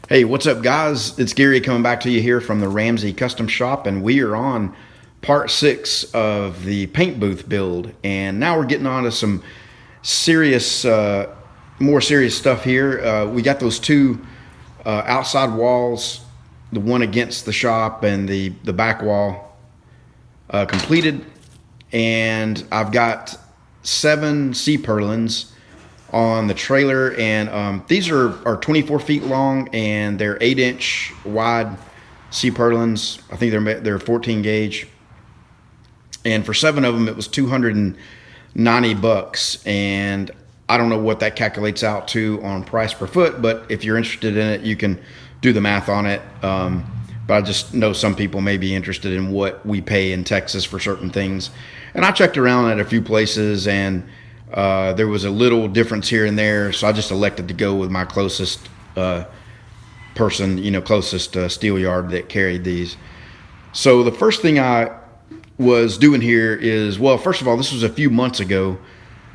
Hey, what's up, guys? It's Gary coming back to you here from the Ramsey Custom Shop, and we are on part 6 of the paint booth build. And now we're getting on to some serious, more serious stuff here. We got those two outside walls, the one against the shop and the back wall completed. And I've got 7 C-perlins on the trailer, and these are 24 feet long, and they're 8-inch wide C-perlins. I think they're 14 gauge, and for 7 of them it was $290, and I don't know what that calculates out to on price per foot, but if you're interested in it, you can do the math on it. But I just know some people may be interested in what we pay in Texas for certain things, and I checked around at a few places, and there was a little difference here and there, so I just elected to go with my closest person, closest steel yard that carried these. So the first thing I was doing here is, well, first of all, this was a few months ago,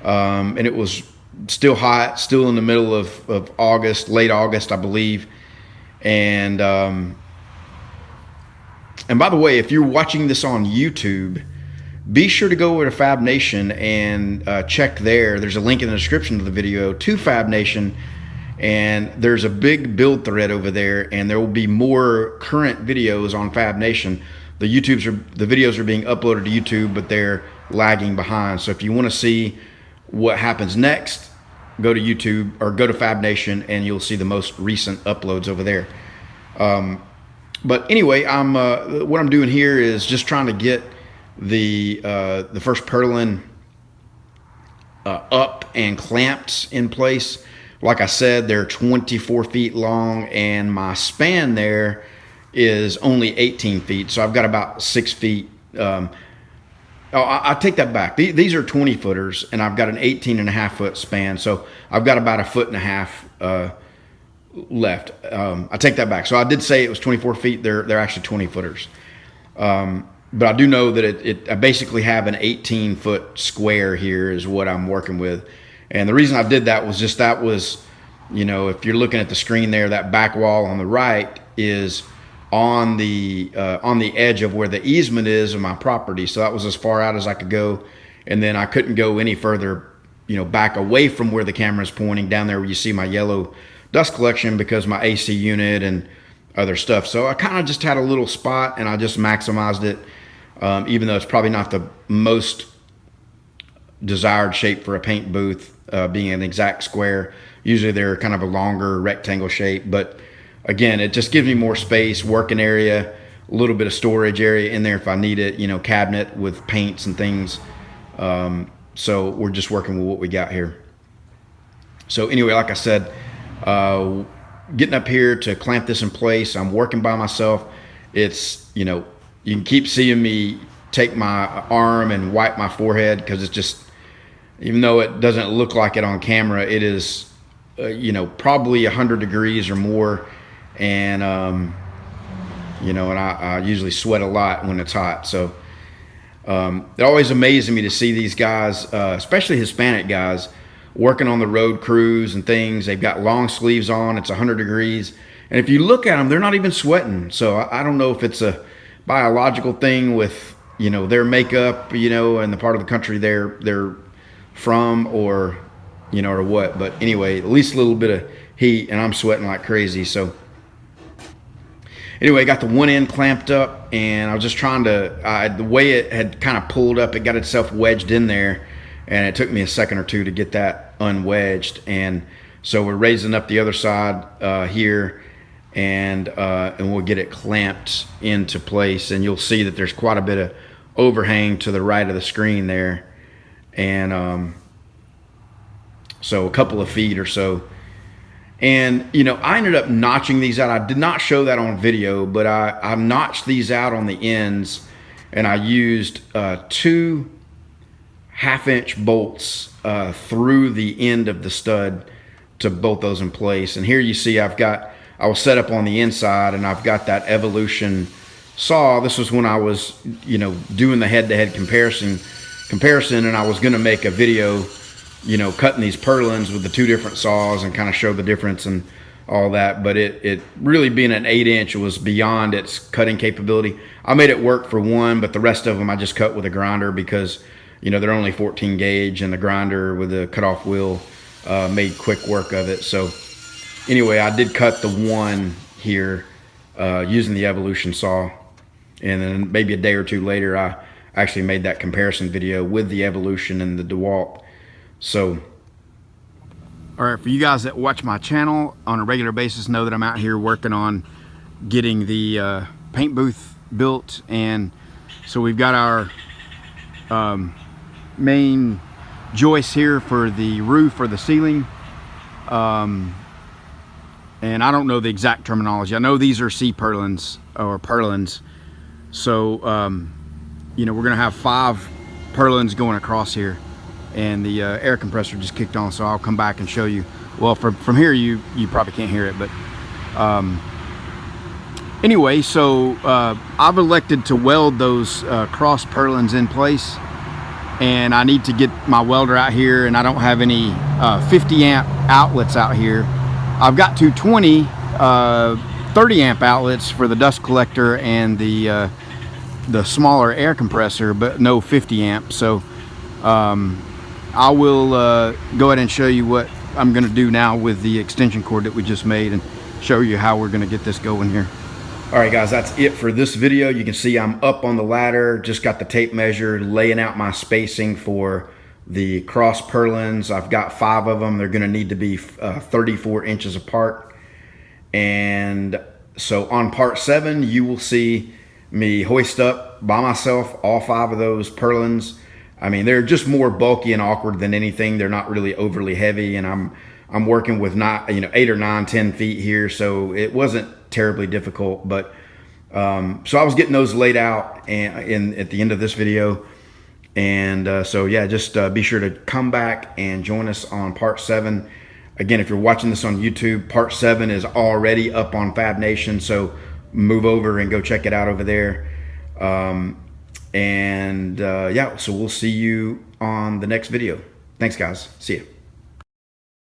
and it was still hot, still in the middle of August, late August, I believe. And by the way, if you're watching this on YouTube, be sure to go over to Fab Nation and check there. There's a link in the description of the video to Fab Nation, and there's a big build thread over there, and there will be more current videos on Fab Nation. The videos are being uploaded to YouTube, but they're lagging behind. So if you want to see what happens next, go to YouTube or go to Fab Nation, and you'll see the most recent uploads over there. But anyway, what I'm doing here is just trying to get the first purlin up and clamped in place. Like I said, they're 24 feet long, and my span there is only 18 feet, so I've got about 6 feet. I take that back. These are 20 footers, and I've got an 18.5 foot span, so I've got about 1.5 foot left. I take that back. So I did say it was 24 feet. They're actually 20 footers. But I do know that I basically have an 18-foot square here is what I'm working with. And the reason I did that was just if you're looking at the screen there, that back wall on the right is on the edge of where the easement is of my property. So that was as far out as I could go. And then I couldn't go any further, back away from where the camera is pointing down there where you see my yellow dust collection because my AC unit and other stuff. So I kind of just had a little spot, and I just maximized it. Even though it's probably not the most desired shape for a paint booth, being an exact square. Usually they're kind of a longer rectangle shape, but again, it just gives me more space, working area, a little bit of storage area in there if I need it, cabinet with paints and things. So we're just working with what we got here. So anyway, like I said, getting up here to clamp this in place, I'm working by myself. It's, you can keep seeing me take my arm and wipe my forehead because it's just, even though it doesn't look like it on camera, it is, probably 100 degrees or more. And, and I usually sweat a lot when it's hot. So it always amazes me to see these guys, especially Hispanic guys, working on the road crews and things. They've got long sleeves on. It's 100 degrees. And if you look at them, they're not even sweating. So I don't know if it's a biological thing with their makeup, and the part of the country they're from, or or what. But anyway, at least a little bit of heat, and I'm sweating like crazy. So anyway, got the one end clamped up, and I was just trying to the way it had kind of pulled up, it got itself wedged in there, and it took me a second or two to get that unwedged. And so we're raising up the other side here, and we'll get it clamped into place, and you'll see that there's quite a bit of overhang to the right of the screen there, and so a couple of feet or so. And I ended up notching these out. I did not show that on video, but I notched these out on the ends, and I used 2 1/2-inch bolts through the end of the stud to bolt those in place. And here you see I was set up on the inside, and I've got that Evolution saw. This was when I was, doing the head-to-head comparison, and I was going to make a video, cutting these purlins with the 2 different saws and kind of show the difference and all that, but it really being an 8-inch was beyond its cutting capability. I made it work for one, but the rest of them I just cut with a grinder because, you know, they're only 14 gauge, and the grinder with the cutoff wheel made quick work of it. So anyway, I did cut the one here using the Evolution saw, and then maybe a day or two later I actually made that comparison video with the Evolution and the DeWalt. So all right, for you guys that watch my channel on a regular basis know that I'm out here working on getting the paint booth built. And so we've got our main joist here for the roof or the ceiling. And I don't know the exact terminology. I know these are C-perlins or Purlins. So, you know, we're gonna have 5 purlins going across here. And the air compressor just kicked on, so I'll come back and show you. Well, from here you probably can't hear it, but anyway, so I've elected to weld those cross purlins in place, and I need to get my welder out here, and I don't have any 50 amp outlets out here. I've got 220 30 amp outlets for the dust collector and the smaller air compressor, but no 50 amp. So I will go ahead and show you what I'm going to do now with the extension cord that we just made, and show you how we're going to get this going here. All right, guys, that's it for this video. You can see I'm up on the ladder, just got the tape measure, laying out my spacing for the cross purlins. I've got 5 of them. They're going to need to be 34 inches apart. And so on part 7, you will see me hoist up by myself all 5 of those purlins. I mean, they're just more bulky and awkward than anything. They're not really overly heavy, and I'm working with 8 or 9, 10 feet here, so it wasn't terribly difficult. But so I was getting those laid out at the end of this video, and so yeah, just be sure to come back and join us on part 7. Again, if you're watching this on YouTube, part 7 is already up on Fab Nation, so move over and go check it out over there. Yeah, so we'll see you on the next video. Thanks, guys. See you.